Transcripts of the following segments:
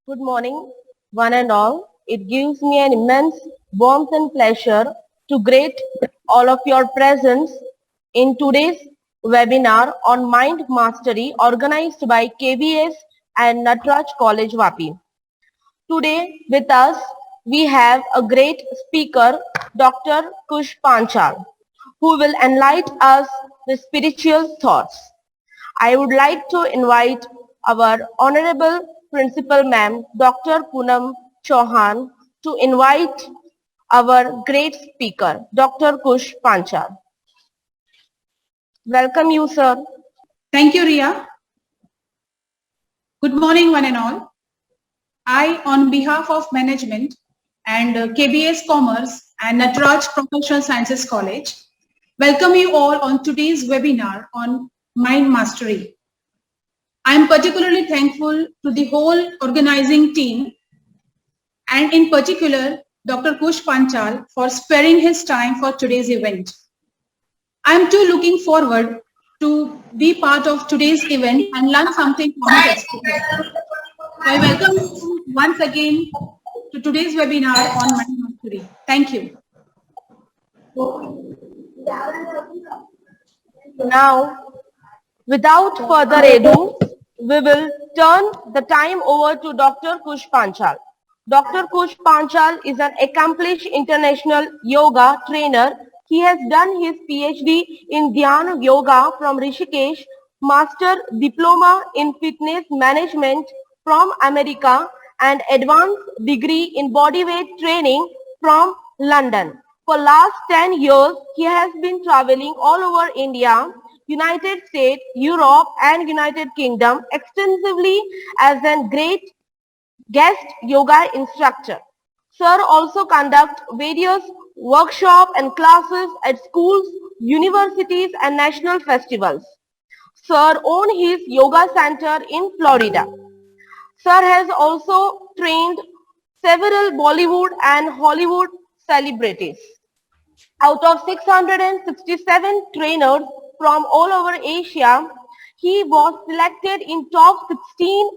Good morning, one and all. It gives me an immense warmth and pleasure to greet all of your presence in today's webinar on Mind Mastery organized by KVS and Natraj College Vapi. Today with us we have a great speaker, Dr. Kush Panchal, who will enlighten us with spiritual thoughts. I would like to invite our Honorable Principal Ma'am, Dr. Poonam Chauhan, to invite our great speaker, Dr. Kush Panchal. Welcome you, sir. Thank you, Ria. Good morning, one and all. I, on behalf of management and KBS Commerce and Natraj Professional Sciences College, welcome you all on today's webinar on Mind Mastery. I am particularly thankful to the whole organizing team and in particular Dr. Kush Panchal for sparing his time for today's event. I am too looking forward to be part of today's event and learn something from his experience. I welcome you once again to today's webinar on Mind Mastery. Thank you. Now, without further ado, we will turn the time over to Dr. Kush Panchal. Dr. Kush Panchal is an accomplished international yoga trainer. He has done his PhD in Dhyana Yoga from Rishikesh, Master Diploma in Fitness Management from America, and Advanced Degree in Bodyweight Training from London. For last 10 years, he has been traveling all over India, United States, Europe, and United Kingdom extensively as a great guest yoga instructor. Sir also conducts various workshops and classes at schools, universities, and national festivals. Sir owns his yoga center in Florida. Sir has also trained several Bollywood and Hollywood celebrities. Out of 667 trainers from all over Asia, he was selected in top 16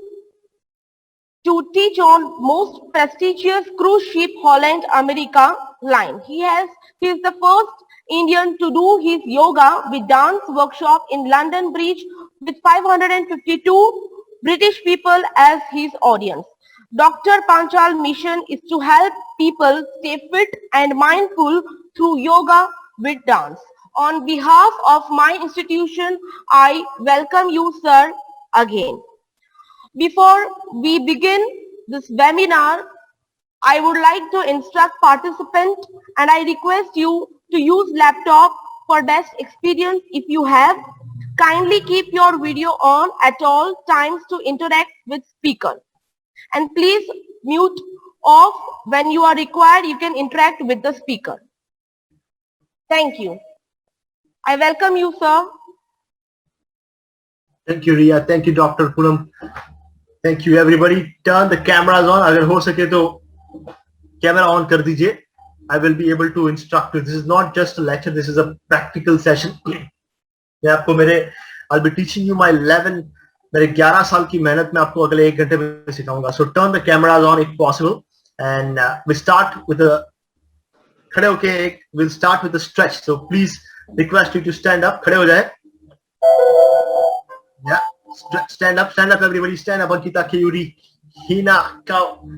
to teach on most prestigious cruise ship Holland America line. He is the first Indian to do his yoga with dance workshop in London Bridge with 552 British people as his audience. Dr. Panchal mission is to help people stay fit and mindful through yoga with dance. On behalf of my institution, I welcome you, sir, again. Before we begin this webinar, I would like to instruct participants and I request you to use laptop for best experience if you have. Kindly keep your video on at all times to interact with speaker. And please mute off when you are required. You can interact with the speaker. Thank you. I welcome you, sir. Thank you, Ria. Thank you, Dr. Poonam. Thank you, everybody. Turn the cameras on. अगर हो सके तो camera on कर दीजिए. I will be able to instruct you. This is not just a lecture. This is a practical session. मैं आपको I'll be teaching you my 11 मेरे 11 साल की मेहनत में आपको अगले 1 घंटे में सिखाऊंगा. So turn the cameras on if possible, and we start with a खड़े होके we'll start with a stretch. So please request you to stand up. खड़े हो जाए. Yeah. Stand up, everybody. Stand up, Ankita, Kayuri, Hina, Cow.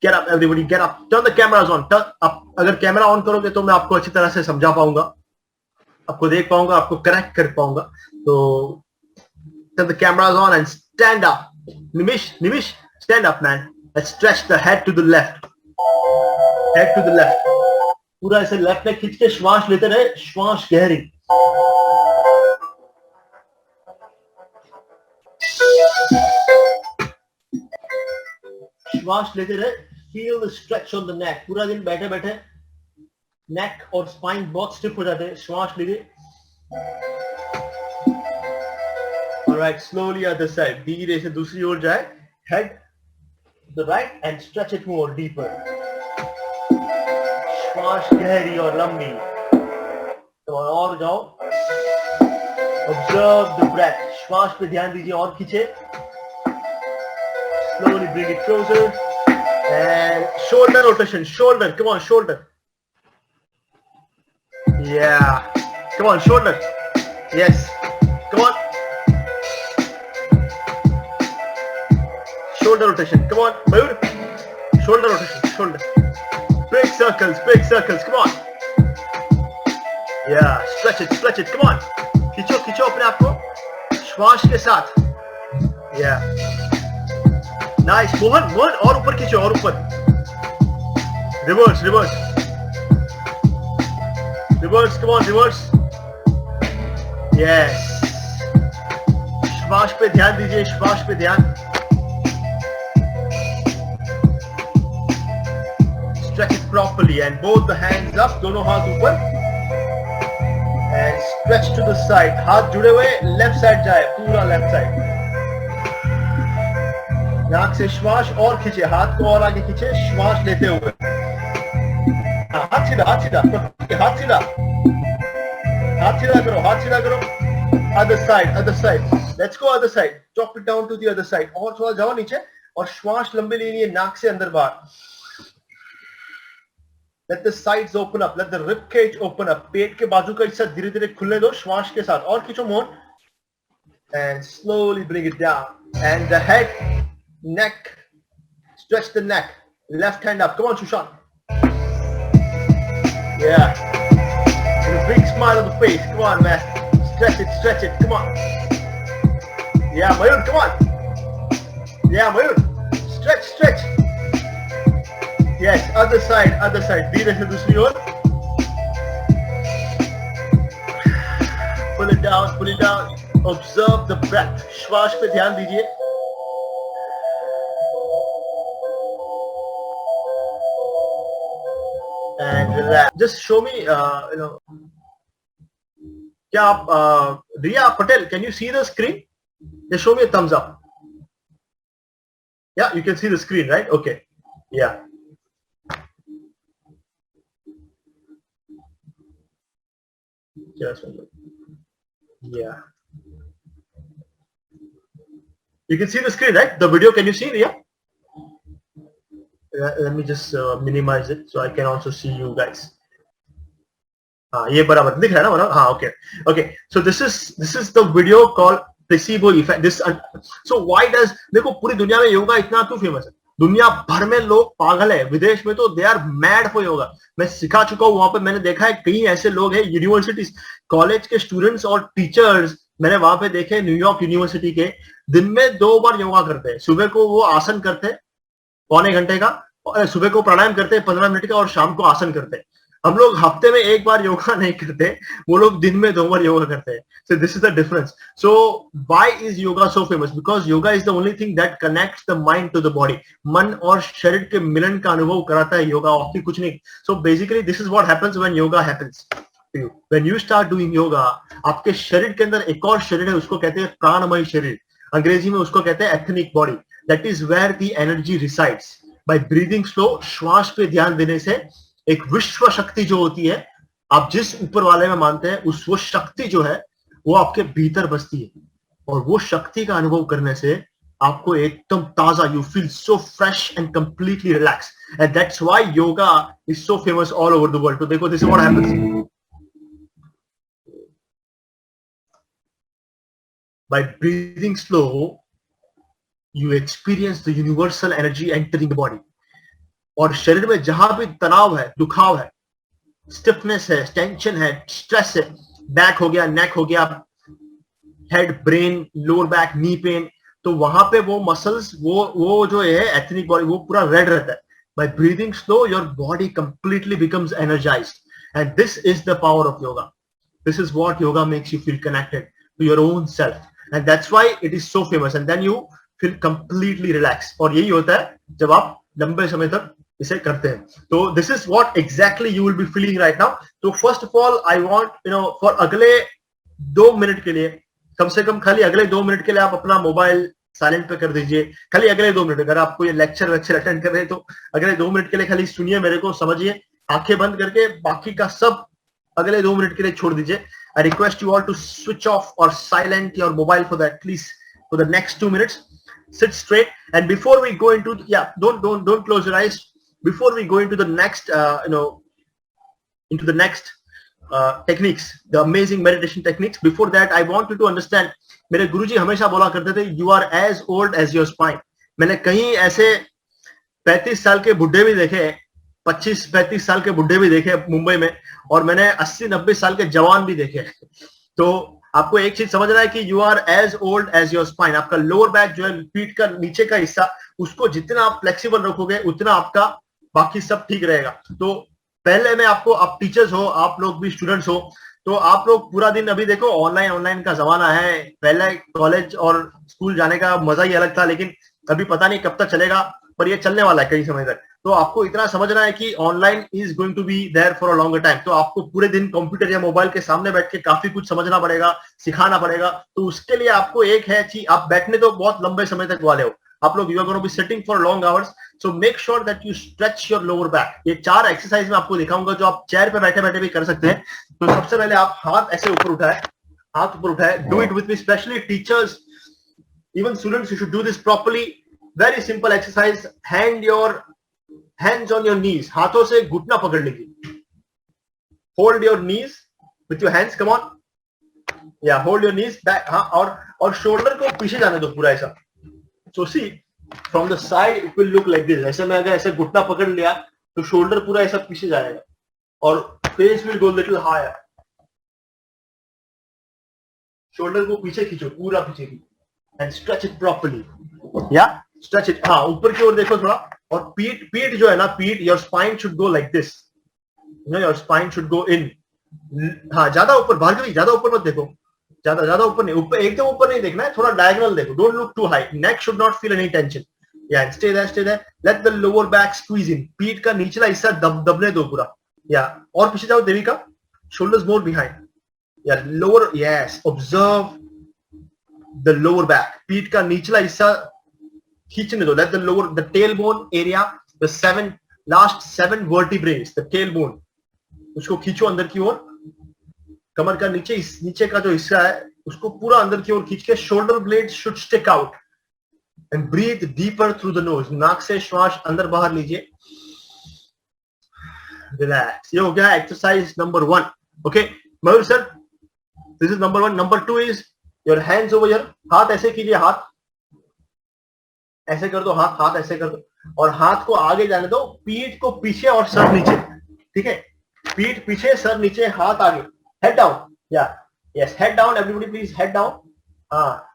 Get up, everybody. Get up. Turn the cameras on. Turn up. अगर camera on करोगे तो मैं आपको अच्छी तरह से समझा पाऊंगा, आपको देख पाऊंगा, आपको करेक्ट कर पाऊंगा. तो turn the cameras on and stand up. Nimish, stand up, man. Let's stretch the head to the left. Head to the left. पूरा ऐसे लेफ्ट में खींच के श्वास लेते रहे. श्वास गहरी. श्वास लेते रहे. Feel the stretch on the neck. पूरा दिन बैठे बैठे neck और spine बहुत stiff हो जाते हैं. श्वास लीजिए. Alright, slowly other side. धीरे से दूसरी ओर जाए. Head to the right and stretch it more deeper. श्वास गहरी और लंबी. तो और जाओ. Observe the breath. श्वास पे ध्यान दीजिए और खींचे. slowly bring it closer. And shoulder rotation, shoulder, come on, shoulder. Yeah, come on, shoulder. Yes, come on. Shoulder rotation, come on, Mayur. Shoulder rotation, shoulder. Big circles, come on. Yeah, stretch it, come on. खींचो अपने आप को श्वास के साथ. Yeah. Nice, Mohan और ऊपर खींचो, और ऊपर. Reverse, come on, reverse. Yes. श्वास पे ध्यान दीजिए, श्वास पे ध्यान. Stretch it properly and both the hands up, दोनों हाथ ऊपर. And stretch to the side. हाथ जुड़े हुए left side जाए, पूरा left side. नाक से श्वास और खींचे, हाथ को और आगे खींचे, श्वास लेते हुए. हाथ सीधा, हाथ सीधा करो. Other side. Let's go other side. Drop it down to the other side. और थोड़ा जाओ नीचे और श्वास लंबी लेनी है नाक से अंदर बाहर. Let the sides open up. Let the rib cage open up. पेट के बाजू का हिस्सा धीरे धीरे खुलने दो श्वास के साथ. और खींचो Mohan. And slowly bring it down. And the head, neck. Stretch the neck. Left hand up. Come on, Sushant. Yeah. And a big smile on the face. Come on, man. Stretch it. Come on. Yeah, Mayur, come on. Yeah, Mayur. Stretch. Yes, other side. धीरे से दूसरी ओर. Pull it down. Observe the breath. श्वास पे ध्यान दीजिए. And relax. Just show me, क्या आप, Riya Patel, can you see the screen? Just show me a thumbs up. Yeah, you can see the screen, right? Okay. Yeah. Just one minute. Yeah. You can see the screen, right? The video, can you see, Riya? Let me just minimize it so I can also see you guys. ये बराबर दिख रहा है ना बराबर. हाँ, okay. So this is the video called placebo effect. So why does, देखो पूरी दुनिया में योगा इतना क्यों फेमस है? दुनिया भर में लोग पागल है. विदेश में तो they are mad for yoga. मैं सिखा चुका हूँ वहां पे. मैंने देखा है कई ऐसे लोग हैं, यूनिवर्सिटीज, कॉलेज के स्टूडेंट्स और टीचर्स मैंने वहां पे देखे. न्यूयॉर्क यूनिवर्सिटी के दिन में 2 बार योगा करते हैं. सुबह को वो आसन करते हैं पौने घंटे का, सुबह को प्राणायाम करते हैं 15 मिनट का, और शाम को आसन करते हैं. हम लोग हफ्ते में 1 बार योगा नहीं करते, वो लोग दिन में 2 बार योगा करते हैं. So this is the difference. So why is yoga so famous? Because yoga is the only thing that connects the mind to the body. मन और शरीर के मिलन का अनुभव कराता है योगा, और कुछ नहीं. So basically this is what happens when yoga happens to you. When you start doing yoga, आपके शरीर के अंदर एक और शरीर है, उसको कहते हैं प्राणमय शरीर. अंग्रेजी में उसको कहते हैं ethnic body. That is where the energy resides. By breathing slow, श्वास पे ध्यान देने से एक विश्व शक्ति जो होती है, आप जिस ऊपर वाले में मानते हैं, वो शक्ति जो है वो आपके भीतर बसती है, और वो शक्ति का अनुभव करने से आपको एकदम ताजा, you feel so fresh and completely relax. And that's why yoga is so famous all over the world. तो देखो, this is what happens. By breathing slow, you experience the universal energy entering the body. और शरीर में जहां भी तनाव है, दुखाव है, स्टिफनेस है, टेंशन है, स्ट्रेस है, बैक हो गया, नेक हो गया, head, brain, lower back, knee pain, तो वहां पे वो मसल्स, वो जो है एथनिक बॉडी, वो पूरा रेड रहता है. By breathing slow, your body completely becomes energized, and this is the power of yoga. This is what yoga makes you feel connected to your own self, and that's why it is so famous. And then you feel completely relaxed. और यही होता है जब आप लंबे समय तक इसे करते हैं. तो this is what exactly you will be feeling right now. तो first of all, I want, for अगले 2 मिनट के लिए, कम से कम खाली अगले 2 मिनट के लिए आप अपना मोबाइल साइलेंट पे कर दीजिए. खाली अगले 2 मिनट. अगर आपको ये लेक्चर अटेंड कर रहे हैं तो अगले 2 मिनट के लिए खाली सुनिए मेरे को, समझिए, आंखें बंद करके बाकी का सब अगले 2 मिनट के लिए छोड़ दीजिए. I request you all to switch off or silent your mobile for at least for the next 2 minutes. sit straight. And before we go into, yeah, don't close your eyes. Before we go into the next, into the next techniques, the amazing meditation techniques. Before that, I want you to understand. मेरे गुरुजी हमेशा बोला करते थे, you are as old as your spine. मैंने कहीं ऐसे 35 साल के बुढ़े भी देखे, 25-35 साल के बुढ़े भी देखे मुंबई में, और मैंने 80-90 साल के जवान भी देखे. तो आपको एक चीज समझना है कि you are as old as your spine. आपका लोअर बैक जो है, पीठ का नीचे का हिस्सा, उसको जितना आप फ्लेक्सिबल रखोगे उतना आपका बाकी सब ठीक रहेगा. तो पहले में आपको, आप टीचर्स हो, आप लोग भी स्टूडेंट्स हो, तो आप लोग पूरा दिन, अभी देखो ऑनलाइन का जमाना है. पहले कॉलेज और स्कूल जाने का मजा ही अलग था, लेकिन अभी पता नहीं कब तक चलेगा, पर ये चलने वाला है कई समय तक. तो आपको इतना समझना है कि online is going to be there for a longer time. तो आपको पूरे दिन कंप्यूटर या मोबाइल के सामने बैठ के काफी कुछ समझना पड़ेगा, सिखाना पड़ेगा. तो उसके लिए आपको एक है कि आप बैठने तो बहुत लंबे समय तक वाले हो, आप लोग, you are going to be sitting for long hours. So make sure that you stretch your lower back. ये 4 एक्सरसाइज में आपको दिखाऊंगा जो आप चेयर पे बैठे बैठे भी कर सकते हैं. तो सबसे पहले आप हाथ ऐसे ऊपर उठाए, हाथ ऊपर उठाए. Do it with me, specially teachers, even students, you should do this properly. Very simple exercise. hands on your knees, हाथों से घुटना पकड़ लीजिए. hold your knees with your hands, come on, yeah, hold your knees back. हाँ, और shoulder को पीछे जाने दो पूरा ऐसा. so see, from the side it will look like this. ऐसे में अगर ऐसे घुटना पकड़ लिया तो शोल्डर पूरा ऐसा पीछे जाएगा और face will go little higher. Shoulder को पीछे खींचो, पूरा पीछे खींचो and stretch it properly. yeah, stretch it. हाँ, ऊपर की ओर देखो थोड़ा. और पीठ जो है ना, पीठ, your spine should go like this, your spine should go in. हाँ, ज्यादा ऊपर, भार्गवी ज्यादा ऊपर मत देखो, ज्यादा ऊपर नहीं, ऊपर एकदम ऊपर नहीं देखना है, थोड़ा डायगोनल देखो. Don't look too high. Neck should not feel any tension. Yeah stay there. Let the lower back squeeze in. पीठ का निचला हिस्सा दबने दो पूरा. या और पीछे जाओ Devika. Shoulders more behind. Yeah lower, yes, observe the lower back. पीठ का निचला हिस्सा खींचने दो. Let the lower, the tailbone area, the last 7 vertebrae, the tailbone, उसको खींचो अंदर की ओर. कमर का नीचे का जो हिस्सा है उसको पूरा अंदर की ओर खींच के. shoulder blades should stick out and breathe deeper through the nose. नाक से श्वास अंदर बाहर लीजिए. Relax. ये हो गया exercise number 1. Okay, Mayur sir, this is number 1. Number 2 is your hands over here. हाथ ऐसे कीजिए, हाथ ऐसे कर दो, हाथ ऐसे कर दो, और हाथ को आगे जाने दो. पीठ को पीछे और सर नीचे. ठीक है, पीठ पीछे, सर नीचे, हाथ आगे. Head down. Yeah yes, head down. Everybody please head down. हाँ,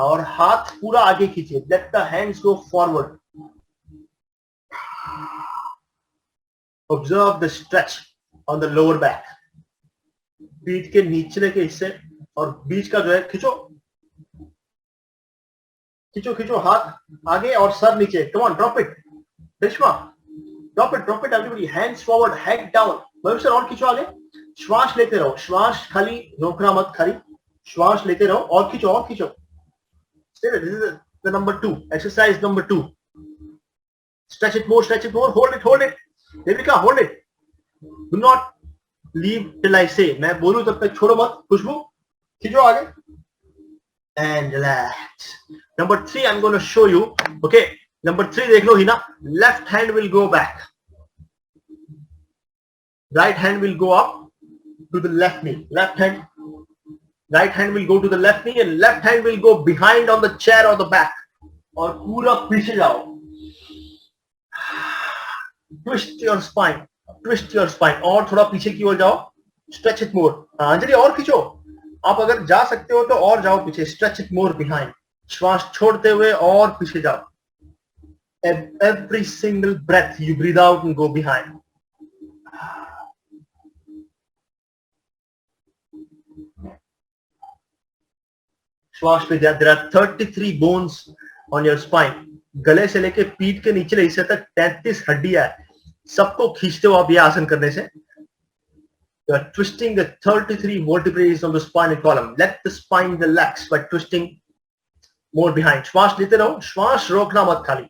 और हाथ पूरा आगे खींचिए. Let the hands go forward. Observe the stretch on the lower back. पीठ के निचले के हिस्से और बीच का जो है खींचो, खींचो. हाथ आगे और सर नीचे. Come on, drop it. Reshma, drop it everybody. Hands forward, head down. Mayur sir, और खींचो आगे. श्वास लेते रहो, श्वास खाली रोकना मत, खाली श्वास लेते रहो और खींचो. This is the number 2 exercise. Number 2, stretch it more. Hold it. Devika, hold it. Do not leave till I say. मैं बोलूं तब तक छोड़ो मत. खुशबू, खींचो आगे and relax. Number 3, I'm going to show you. Okay, number 3 देख लो ही ना. Left hand will go back, right hand will go up to the left knee. Right hand will go to the left knee and left hand will go behind on the chair or the back. और पूरा पीछे जाओ. Twist your spine. और थोड़ा पीछे की ओर जाओ. Stretch it more. Anjali, और खींचो. आप अगर जा सकते हो तो और जाओ पीछे. Stretch it more behind. श्वास छोड़ते हुए और पीछे जाओ. Every single breath you breathe out and go behind. श्वास पे. There are 33 bones on your spine. गले से लेके पीठ के निचले हिस्से तक 33 हड्डियां है. सबको खींचते हो आप ये आसन करने से. You are twisting the 33 vertebrae of the spinal column. Let the spine relax by twisting more behind. श्वास लेते रहो, श्वास रोकना मत खाली.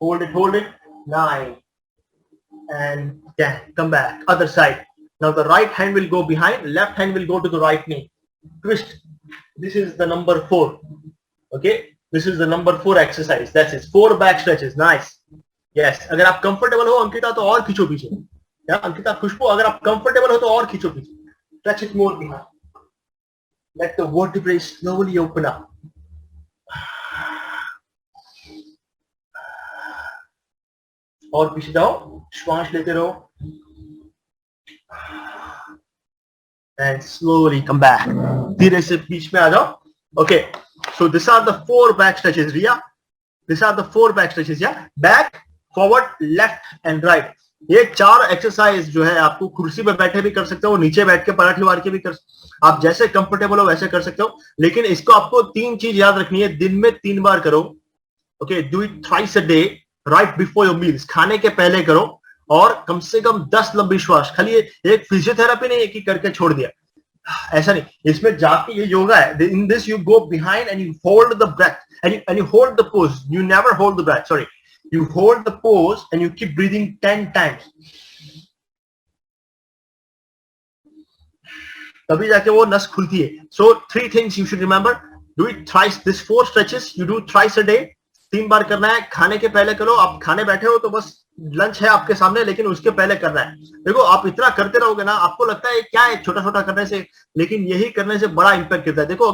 Hold it. 9 and 10. Come back. Other side. Now the right hand will go behind, left hand will go to the right knee. Twist. This is the number 4. Okay, this is the number 4 exercise. That's it. 4 back stretches. Nice. Yes. अगर आप comfortable हो अंकिता तो और खींचो पीछे. या अंकिता, खुशबू, अगर आप कंफर्टेबल हो तो और खींचो पीछे. Stretch it more behind. Let the vertebrae slowly open up. और पीछे जाओ, श्वास लेते रहो. And slowly come back. धीरे से बीच में आ जाओ. Okay. So these are the 4 back stretches, Riya. These are the 4 back stretches, yeah. Back, forward, left and right. ये 4 एक्सरसाइज जो है आपको कुर्सी पर बैठे भी कर सकते हो, नीचे बैठ के पराठी मार के भी कर, आप जैसे कंफर्टेबल हो वैसे कर सकते हो. लेकिन इसको आपको 3 चीज याद रखनी है. दिन में 3 बार करो. Okay, do it thrice a day, right before your meals. खाने के पहले करो और कम से कम 10 लंबी श्वास. खाली एक फिजियोथेरेपी नहीं है कि करके छोड़ दिया, ऐसा नहीं. इसमें जाके ये योगा है. In this you go behind and you hold the breath and you hold the pose. You never hold the breath, sorry, you hold the pose and you keep breathing 10 times. तभी जाके वो नस खुलती है. So 3 things you should remember. Do it thrice. This 4 stretches you do thrice a day. 3 बार करना है. खाने के पहले करो. आप खाने बैठे हो तो बस लंच है आपके सामने, लेकिन उसके पहले करना है. देखो, आप इतना करते रहोगे ना, आपको लगता है क्या है छोटा छोटा करने से, लेकिन यही करने से बड़ा इंपैक्ट करता है. देखो,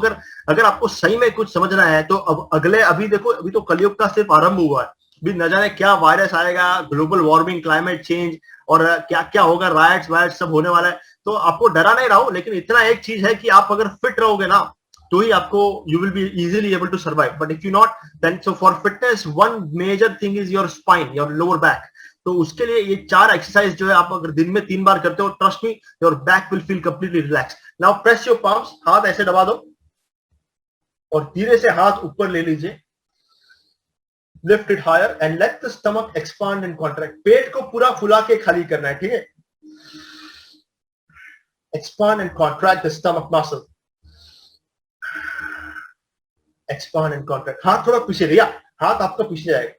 अगर आपको सही में कुछ समझना है तो अब अभी देखो, अभी तो कलयुग का सिर्फ आरंभ हुआ है. भी न जाने क्या वायरस आएगा, ग्लोबल वार्मिंग, क्लाइमेट चेंज और क्या क्या होगा, राइट्स वाइट्स सब होने वाला है. तो आपको डरा नहीं रहो, लेकिन इतना एक चीज है कि आप अगर फिट रहोगे ना तो ही आपको you will be easily able to survive. But if you not, then so for fitness one major thing is your spine, your lower back. तो उसके लिए ये 4 एक्सरसाइज जो है आप अगर दिन में 3 बार करते हो, trust me, your back will feel completely relax. Now press your palms. हाथ ऐसे दबा दो और धीरे से हाथ ऊपर ले लीजिए. Lift it higher and let the stomach expand and contract. पेट को पूरा फुला के खाली करना है, ठीक है. Expand and contract the stomach muscle. Expand and contract. हाथ थोड़ा पीछे लिया, हाथ आपका पीछे जाएगा.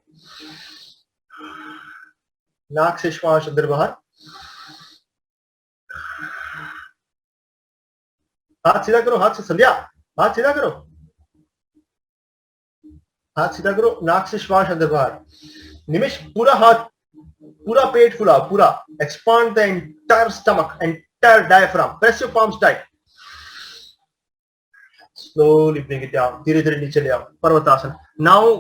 नाक से श्वास अंदर बाहर. हाथ सीधा करो, हाथ से संध्या, हाथ सीधा करो, हाथ सीधा करो. नाक से श्वास अंदर बाहर. निमिष, पूरा हाथ, पूरा पेट फुला, पूरा. Expand the entire stomach, entire diaphragm. Press your palms tight. Slowly bring it down. धीरे धीरे नीचे ले आओ. Parvatasana. Now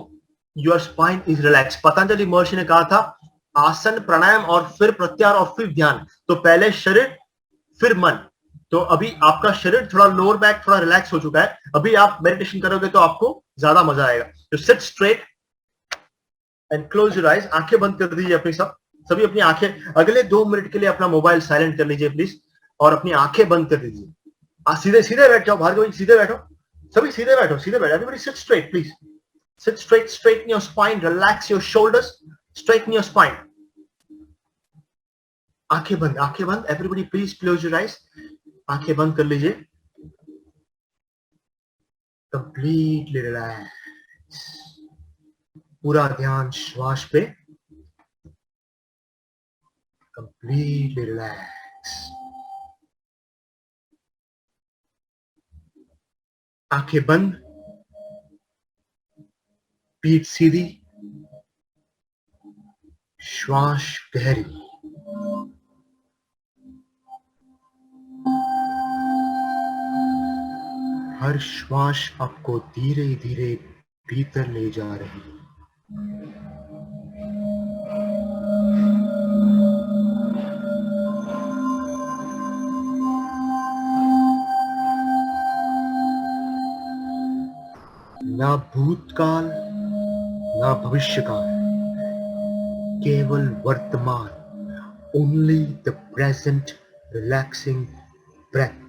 your spine is relax. Patanjali Maharshi ने कहा था, आसन, प्राणायाम और फिर प्रत्याहार और फिर ध्यान. तो पहले शरीर फिर मन. तो अभी आपका शरीर थोड़ा, लोअर बैक थोड़ा रिलैक्स हो चुका है. अभी आप मेडिटेशन करोगे तो आपको ज्यादा मजा आएगा. तो seat straight and close your eyes. आंखें बंद कर दीजिए अपनी, सभी अपनी आंखें. अगले 2 मिनट के लिए अपना मोबाइल साइलेंट कर लीजिए प्लीज, और अपनी आंखें बंद कर दीजिए. सीधे सीधे बैठ जाओ. भार्गव, सीधे बैठो. सभी सीधे बैठो, सीधे बैठो. Everybody sit straight please. Sit straight. Straighten your spine. Relax your shoulders. Straighten your spine. आंखें बंद, आंखें बंद. Everybody please close your eyes. आंखें बंद कर लीजिए. Completely relax. पूरा ध्यान श्वास पे. Completely relax. आंखें बंद, पीठ सीधी, श्वास गहरी. हर श्वास आपको धीरे धीरे भीतर ले जा रही है. ना भूतकाल ना भविष्यकाल, केवल वर्तमान. Only the present relaxing breath.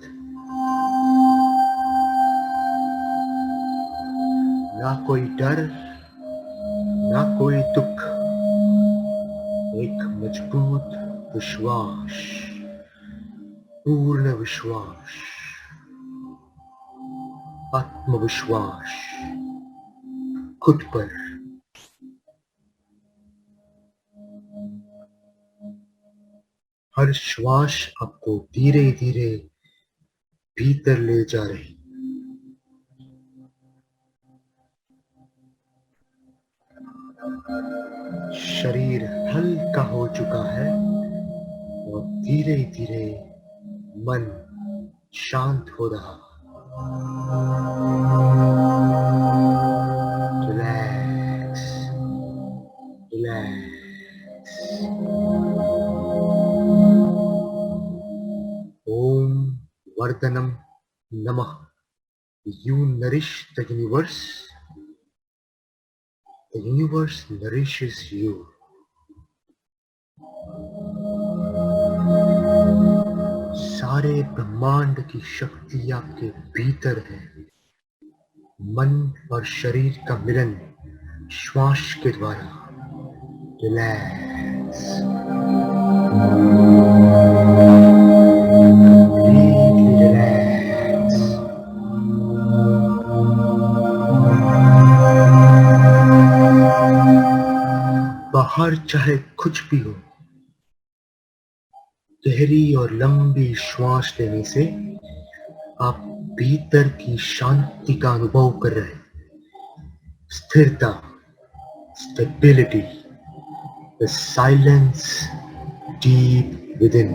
ना कोई डर, ना कोई दुख. एक मजबूत विश्वास, पूर्ण विश्वास, आत्मविश्वास खुद पर. हर श्वास आपको धीरे धीरे भीतर ले जा रही. शरीर हल्का हो चुका है और धीरे धीरे मन शांत हो रहा। Relax, relax. ओम वर्धनम नमः। You nourish the universe. The universe nourishes you. सारे ब्रह्मांड की शक्ति आपके भीतर है। मन और शरीर का मिलन श्वास के द्वारा। Relax, completely relax. बाहर चाहे कुछ भी हो, गहरी और लंबी श्वास लेने से आप भीतर की शांति का अनुभव कर रहे हैं। स्थिरता, stability, the silence deep within.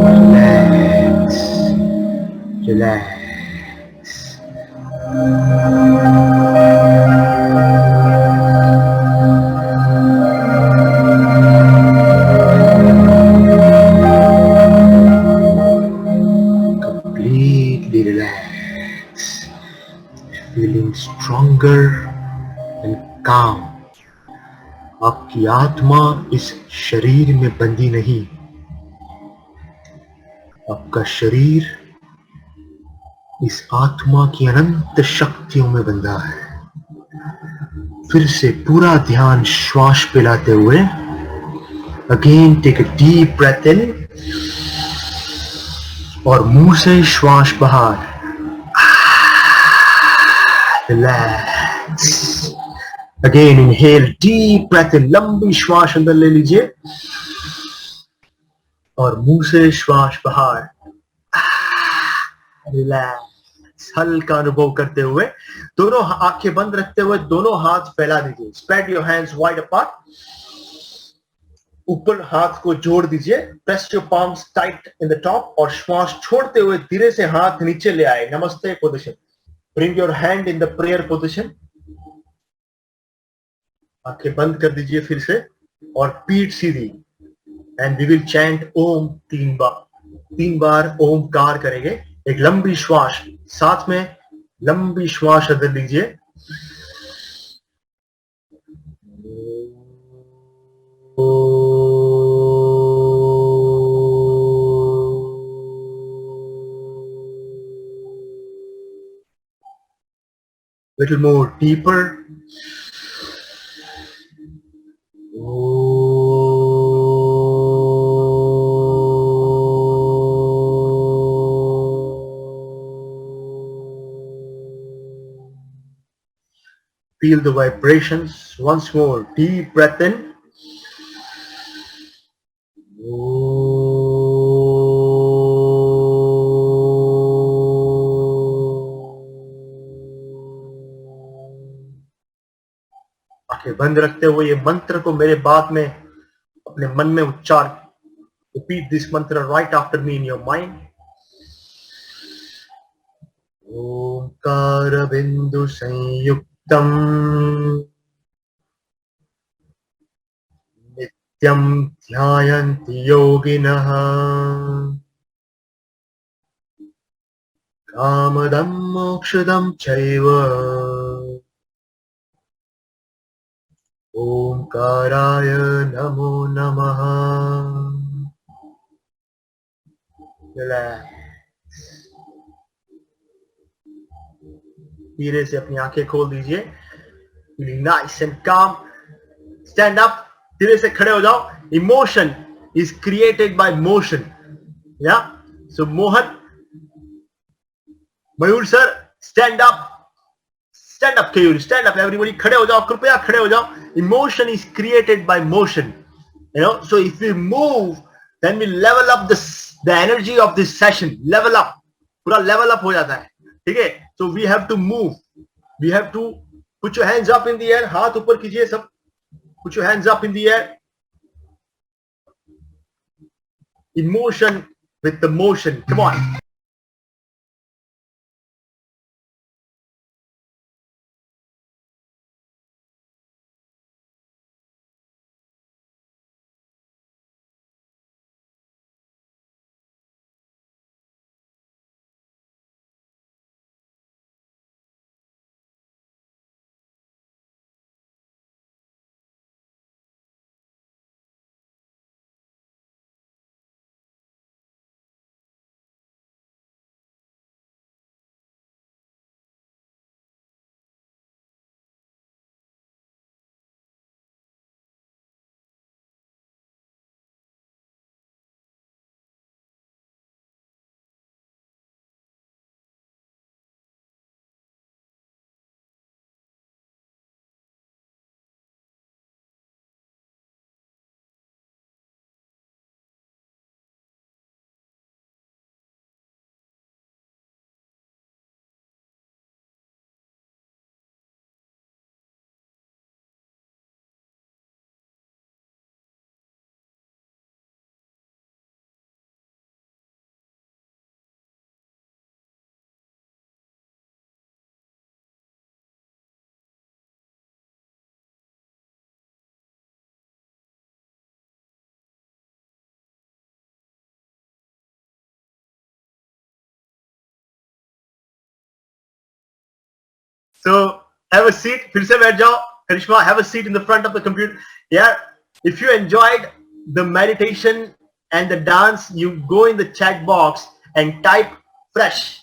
Relax, relax. Completely relax, feeling stronger and calm. आपकी आत्मा इस शरीर में बंधी नहीं, आपका शरीर इस आत्मा की अनंत शक्तियों में बंधा है। फिर से पूरा ध्यान श्वास पे लाते हुए again take a deep breath in और मुंह से श्वास बाहर। Relax. Again inhale, deep breath in, लंबी श्वास अंदर ले लीजिए और मुंह से श्वास बाहर। रिलैक्स, हल्का अनुभव करते हुए दोनों आंखें बंद रखते हुए दोनों हाथ फैला दीजिए। Spread your hands wide apart. ऊपर हाथ को जोड़ दीजिए। Press your palms tight in the top और श्वास छोड़ते हुए धीरे से हाथ नीचे ले आए। नमस्ते position. Bring your hand in the prayer position. आंखें बंद कर दीजिए फिर से और पीठ सीधी। एंड वी विल चैंट ओम 3 बार ओमकार करेंगे। एक लंबी श्वास, साथ में लंबी श्वास अंदर लीजिए। Little more deeper. Feel the vibrations once more. Deep breath in. आंखें बंद रखते हुए ये मंत्र को मेरे बाद में अपने मन में उच्चार। Repeat this mantra right after me in your mind. ओंकार बिंदु संयुक्तम् नित्यं ध्यायन्ति योगिनः कामदं मोक्षदं चैव ओंकाराय नमो नमः। धीरे से अपनी आंखें खोल दीजिए। Feeling nice and calm. Stand up. धीरे से खड़े हो जाओ। Emotion is created by motion. Yeah. So Mohan, Mayur sir, stand up. Stand up, Kayuri. Stand up, everybody. खड़े हो जाओ, कृपया खड़े हो जाओ। Emotion is created by motion. You know, so if we move, then we level up the energy of this session. Level up. पूरा level up हो जाता है। ठीक है? So we have to move. We have to put your hands up in the air. हाथ ऊपर कीजिए सब. Put your hands up in the air. In motion with the motion. Come on. So have a seat. फिर से बैठ जाओ. Karishma, have a seat in the front of the computer. Yeah. If you enjoyed the meditation and the dance, you go in the chat box and type fresh.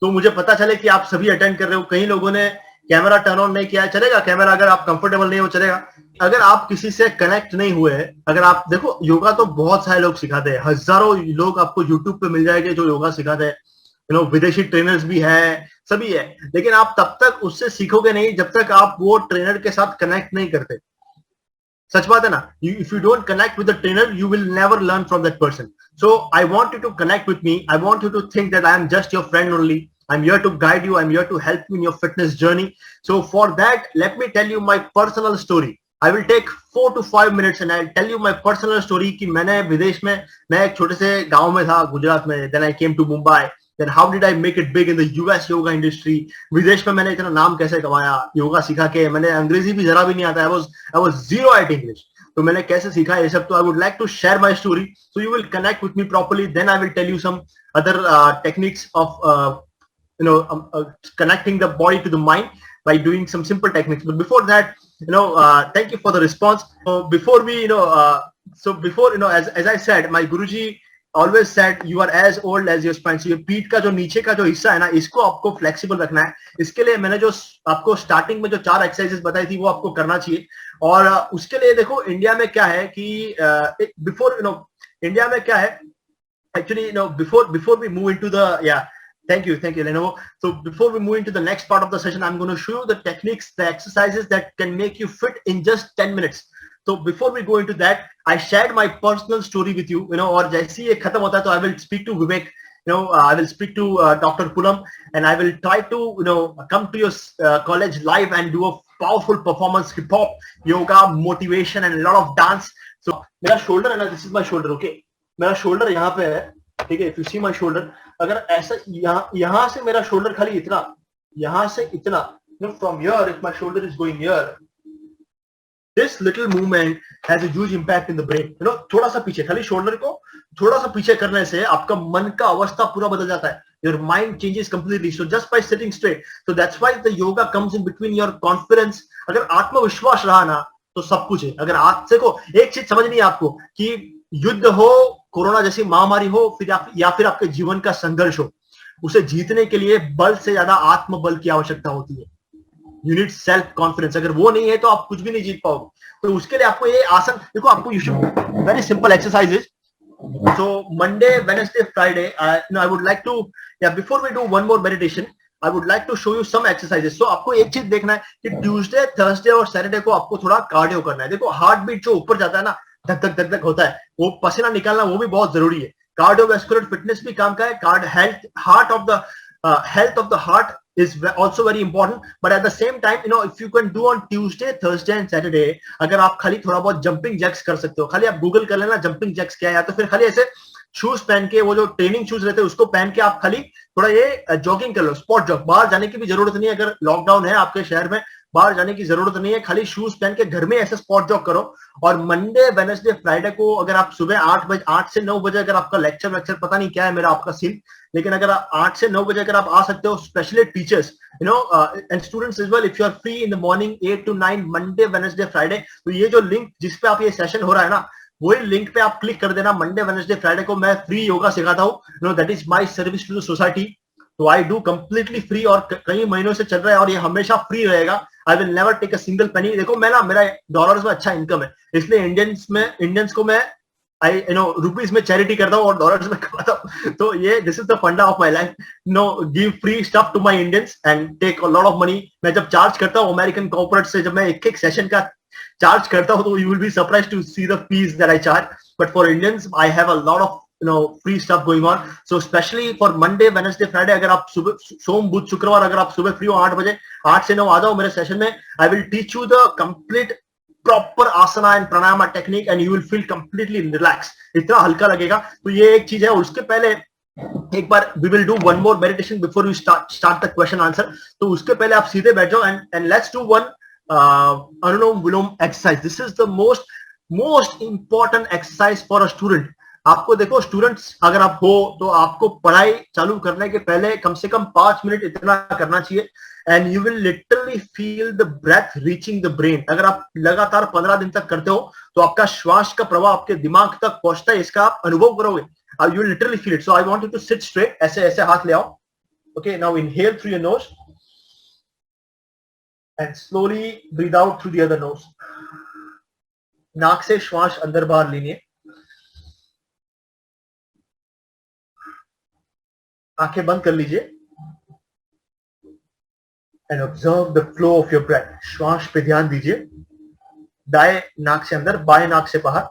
तो मुझे पता चले कि आप सभी अटेंड कर रहे हो. कई लोगों ने कैमरा टर्न ऑन नहीं किया है. चलेगा कैमरा? अगर आप कंफर्टेबल नहीं हो चलेगा. अगर आप किसी से कनेक्ट नहीं हुए, अगर आप देखो, योगा तो बहुत सारे लोग सिखाते हैं. हजारों लोग आपको यूट्यूब पे मिल जाएंगे जो योगा सिखाते हैं. विदेशी ट्रेनर्स भी है, सभी है. लेकिन आप तब तक उससे सीखोगे नहीं जब तक आप वो ट्रेनर के साथ कनेक्ट नहीं करते. सच बात है ना. If you don't connect with the trainer, you will never learn from that person. So I want you to connect with me. I want you to think that I am just your friend only. I'm here to guide you. I'm here to help you in your fitness journey. So for that, let me tell you my personal story. I will take 4 to 5 minutes and I'll tell you my personal story कि मैंने विदेश में, मैं एक छोटे से गांव में था गुजरात में. Then I came to Mumbai. Then how did I make it big in the US yoga industry? विदेश में मैंने इतना नाम कैसे कमाया योगा सीखा के. मैंने अंग्रेजी भी जरा भी नहीं आता. I was zero at English. तो मैंने कैसे सीखा ये सब. तो I would like to share my story so you will connect with me properly. Then I will tell you some other techniques of connecting the body to the mind by doing some simple techniques. But before that, thank you for the response. So before we, as I said, my Guruji always said, you are as old as your spine. So ये पीठ का जो नीचे का जो हिस्सा है ना, इसको आपको फ्लेक्सिबल रखना है. इसके लिए मैंने जो आपको स्टार्टिंग में जो 4 एक्सरसाइजेस बताई थी वो आपको करना चाहिए. और उसके लिए देखो इंडिया में क्या है कि इंडिया में क्या है actually, before we move into the Thank you, Lenovo. So before we move into the next part of the session, I'm going to show you the techniques, the exercises that can make you fit in just 10 minutes. So before we go into that, I shared my personal story with you, और जैसे ये खत्म होता है तो I will speak to Vivek, I will speak to Dr. Pulam, and I will try to, come to your college live and do a powerful performance, hip hop, yoga, motivation, and a lot of dance. So मेरा shoulder है ना, this is my shoulder, okay? मेरा shoulder यहाँ पे है, ठीक है? If you see my shoulder, अगर ऐसा यहाँ से मेरा शोल्डर खाली इतना, यहाँ से इतना, from here, if my shoulder is going here, this little movement has a huge impact in the brain. थोड़ा सा पीछे, खाली शोल्डर को थोड़ा सा पीछे करने से आपका मन का अवस्था पूरा बदल जाता है. Your mind changes completely. So just by sitting straight. So that's why the yoga comes in between your confidence. अगर आत्मविश्वास रहा ना तो सब कुछ है. अगर आप देखो, एक चीज समझनी है आपको कि युद्ध हो, कोरोना जैसी महामारी हो, या फिर आपके जीवन का संघर्ष हो, उसे जीतने के लिए बल से ज्यादा आत्मबल की आवश्यकता होती है. You need self confidence. अगर वो नहीं है तो आप कुछ भी नहीं जीत पाओगे. तो उसके लिए आपको ये आसन देखो, आपको you should very simple exercises. So Monday, Wednesday, Friday, I would like to, before we do one more meditation, I would like to show you some exercises. So आपको एक चीज देखना है कि Tuesday, Thursday और Saturday को आपको थोड़ा कार्डियो करना है. देखो हार्ट बीट जो ऊपर जाता है ना, धक धक धक धक होता है, वो पसीना निकालना वो भी बहुत जरूरी है. कार्डियोवैस्कुलर फिटनेस भी काम का है. Health of the heart is also very important. But at the same time, you know, if you can do on Tuesday, Thursday and Saturday, अगर आप खाली थोड़ा बहुत जंपिंग जैक्स कर सकते हो, खाली आप गूगल कर लेना जंपिंग जैक्स क्या है, या तो फिर खाली ऐसे शूज पहन के, वो जो ट्रेनिंग शूज रहते हैं उसको पहन के आप खाली थोड़ा ये जॉगिंग कर लो, स्पॉट जॉग। बाहर जाने की भी जरूरत नहीं है, अगर लॉकडाउन है आपके शहर में, बाहर जाने की जरूरत नहीं है, खाली शूज पहन के घर में ऐसे स्पॉट जॉग करो। और मंडे, वेडनेसडे, फ्राइडे को अगर आप सुबह 8 से 9 बजे अगर आपका लेक्चर पता नहीं क्या है मेरा आपका सीन, लेकिन अगर आप 8 से 9 बजे अगर आप आ सकते हो, specially teachers, you know, and students as well, if you are free in the morning 8 to 9 Monday, Wednesday, Friday, तो ये जो लिंक जिस पे आप ये सेशन हो रहा है ना, वही लिंक पे आप क्लिक कर देना। मंडे, वेडनेसडे, फ्राइडे को मैं फ्री योगा सिखाता हूँ, you know, that is my service to the society. तो आई डू कंप्लीटली फ्री, और कई महीनों से चल रहा है और ये हमेशा फ्री रहेगा। I will never take a single penny. देखो मैं ना, मेरा डॉलर्स में अच्छा इनकम है, इसलिए इंडियंस को मैं रुपीज में चैरिटी करता हूँ और डॉलर्स में कमाता हूँ। तो ये this is the funda of my life, no, give free stuff to my Indians and take a lot of money. मैं जब चार्ज करता हूँ अमेरिकन कॉर्पोरेट से, जब मैं एक सेशन का चार्ज करता हूँ, तो you will be surprised to see the fees that I charge. But for Indians I have a lot of free stuff going on. So especially for Monday, Wednesday, Friday, अगर आप सुबह, सोम, बुध, शुक्रवार अगर आप सुबह फ्री हो 8 बजे, 8 से 9 आ जाओ मेरे सेशन में। I will teach you the complete proper asana and pranayama technique and you will feel completely relaxed. इतना हल्का लगेगा। तो ये एक चीज है। उसके पहले एक बार we will do one more meditation before we start the question answer. तो उसके पहले आप सीधे बैठ जाओ and let's do one anulom vilom exercise. This is the most important exercise for a student. आपको देखो स्टूडेंट्स अगर आप हो तो आपको पढ़ाई चालू करने के पहले कम से कम 5 मिनट इतना करना चाहिए, and you will literally feel the breath reaching the brain. अगर आप लगातार 15 दिन तक करते हो तो आपका श्वास का प्रभाव आपके दिमाग तक पहुंचता है, इसका आप अनुभव करोगे, you will literally feel it. So I want you to sit straight, ऐसे ऐसे हाथ ले आओ। Okay, now inhale through your nose and slowly breathe out through the other nose. नाक से श्वास अंदर बाहर लीजिए, आंखें बंद कर लीजिए and observe the flow of your breath. श्वास पे ध्यान दीजिए, दाएं नाक से अंदर, बाएं नाक से बाहर,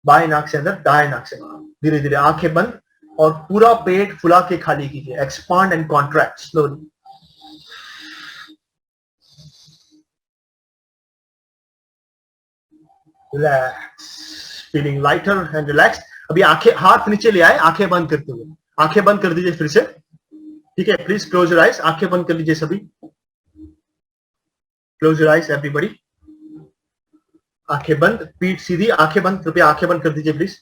बाएं नाक से अंदर, दाएं नाक से बाहर। धीरे धीरे आंखें बंद और पूरा पेट फुला के खाली कीजिए। Expand and contract slowly. Relax, feeling lighter and relax. अभी आंखें, हाथ नीचे ले आए, आंखें बंद करते हुए, आंखें बंद कर दीजिए फिर से। ठीक है, प्लीज क्लोज योर आइज, आंखें बंद कर लीजिए सभी। क्लोज योर आइज एवरीबॉडी, आंखें बंद, पीठ सीधी, आंखें बंद, कृपया आंखें बंद कर दीजिए please.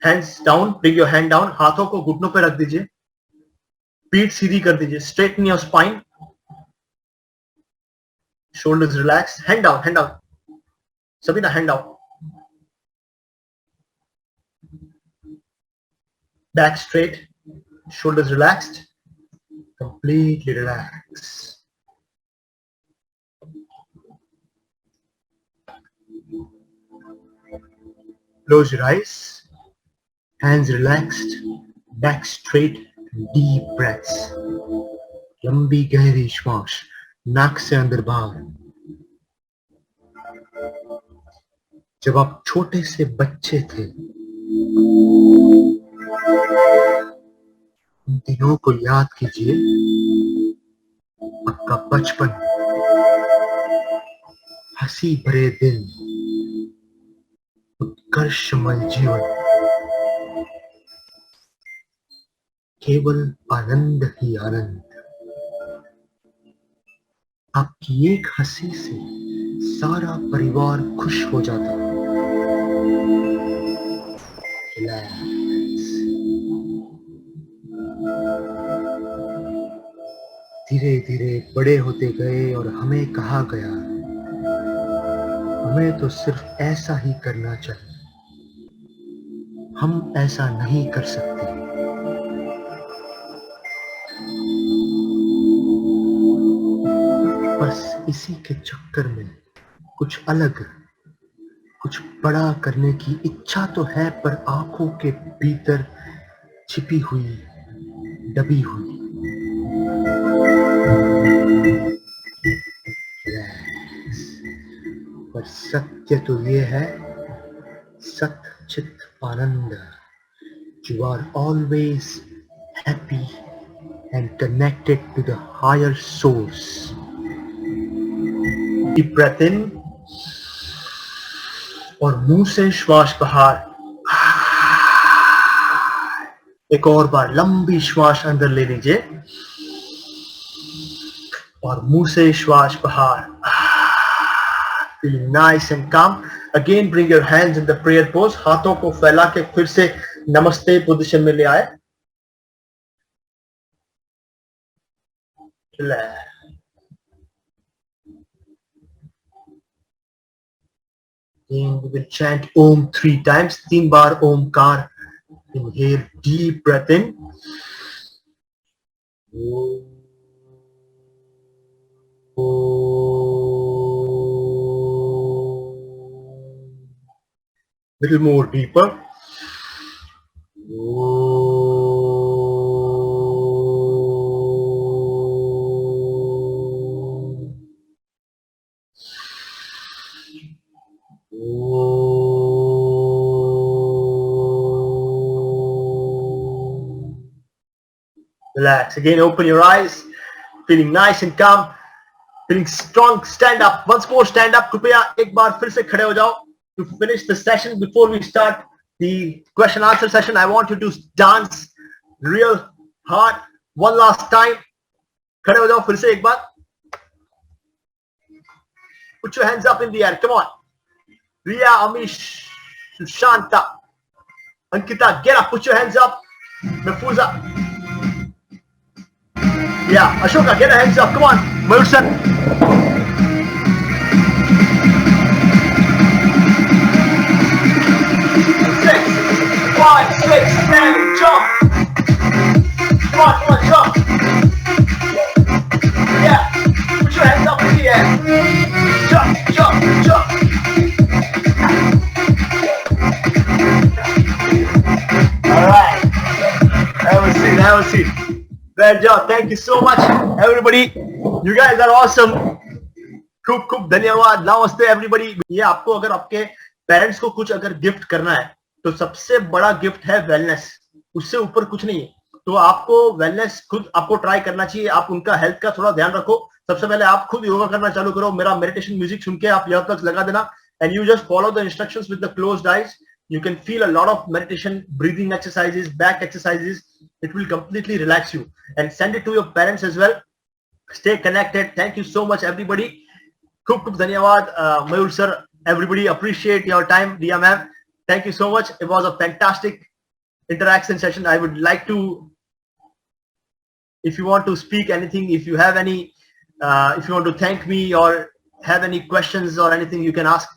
Hands down, bring your hand down, हाथों को घुटनों पे रख दीजिए, पीठ सीधी कर दीजिए, straighten your spine, shoulders relax, hand down सभी ना, hand down, back straight, shoulders relaxed, completely relaxed. Close your eyes, hands relaxed, back straight, deep breaths. लंबी गहरी श्वास नाक से अंदर बाहर। जब आप छोटे से बच्चे थे, उन दिनों को याद कीजिए, आपका बचपन, हंसी भरे दिन, उत्कर्षमय जीवन, केवल आनंद ही आनंद। आपकी एक हंसी से सारा परिवार खुश हो जाता। धीरे धीरे बड़े होते गए और हमें कहा गया, हमें तो सिर्फ ऐसा ही करना चाहिए, हम ऐसा नहीं कर सकते। बस इसी के चक्कर में कुछ अलग, कुछ बड़ा करने की इच्छा तो है, पर आंखों के भीतर छिपी हुई, दबी हुई। पर सत्य तो ये है, सत चित आनंद। You are always happy and connected to the higher source. Deep breath in और मुंह से श्वास बाहर. एक और बार लंबी श्वास अंदर ले लीजिए और मुंह से श्वास बाहर. Feeling nice and calm. Again, bring your hands in the prayer pose. हाथों को फैला के फिर से नमस्ते पोजीशन में ले आए. Relax. Then we will chant Om 3 times. 3 bar Omkar. Inhale, deep breath in. Little more deeper. Relax. Again, open your eyes. Feeling nice and calm. Feeling strong. Stand up. Once more, stand up. कृपया एक बार फिर से खड़े हो जाओ. To finish the session, before we start the question answer session, I want you to dance real hard. One last time. खड़े हो जाओ फिर से एक बार. Put your hands up in the air. Come on. Riya, Amish, Sushanta, Ankita, get up. Put your hands up. Mafuza. Yeah, Ashoka, get your hands up. Come on. Mayur sir. 5, 6, 7, jump. Come on, jump. Yeah. Put your hands up in the air. Jump, jump, jump. All right. Have a seat. Great job. Thank you so much, everybody. You guys are awesome. खूब धन्यवाद. नमस्ते everybody. ये आपको अगर आपके parents को कुछ अगर गिफ्ट करना है तो सबसे बड़ा गिफ्ट है वेलनेस. उससे ऊपर कुछ नहीं है. तो आपको वेलनेस खुद आपको ट्राई करना चाहिए. आप उनका हेल्थ का थोड़ा ध्यान रखो. सबसे पहले आप खुद योगा करना चालू करो. मेरा मेडिटेशन म्यूजिक सुन के आप ईयरप्लग्स लगा देना and you just follow the instructions with the closed eyes. You can feel a lot of meditation, breathing exercises, back exercises. It will completely relax you. And send it to your parents as well. Stay connected. Thank you so much, everybody. खूब धन्यवाद, Mayur sir. Everybody appreciate your time, Diya ma'am. Thank you so much. It was a fantastic interaction session. I would like to, if you want to speak anything, if you have any, if you want to thank me or have any questions or anything, you can ask.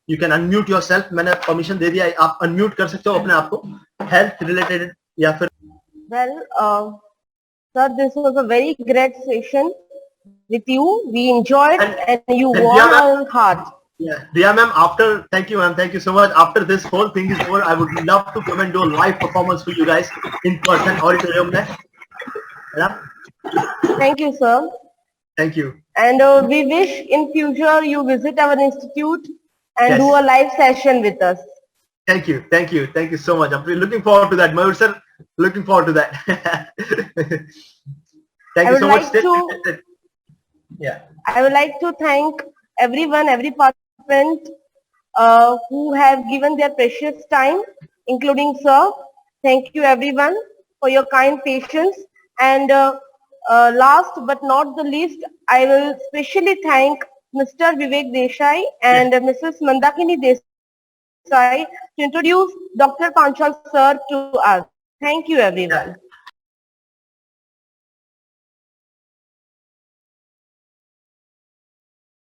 You can unmute yourself. मैंने permission दे दिया. आप unmute कर सकते हो अपने आप को. Health related या फिर. Well, sir, this was a very great session with you. We enjoyed and you warmed our heart. Yeah, Diya ma'am, thank you ma'am, thank you so much. After this whole thing is over, I would love to come and do a live performance for you guys in person, auditorium में. Yeah? Thank you, sir. Thank you. And we wish in future you visit our institute and Yes. do a live session with us. Thank you so much. I'm really looking forward to that, Mayur sir. Looking forward to that. Thank you so much. Yeah. I would like to thank everyone, every participant who have given their precious time, including sir. Thank you everyone for your kind patience. And last but not the least, I will specially thank Mr. Vivek Desai and Mrs. Mandakini Desai to introduce Dr. Panchal sir to us. Thank you everyone.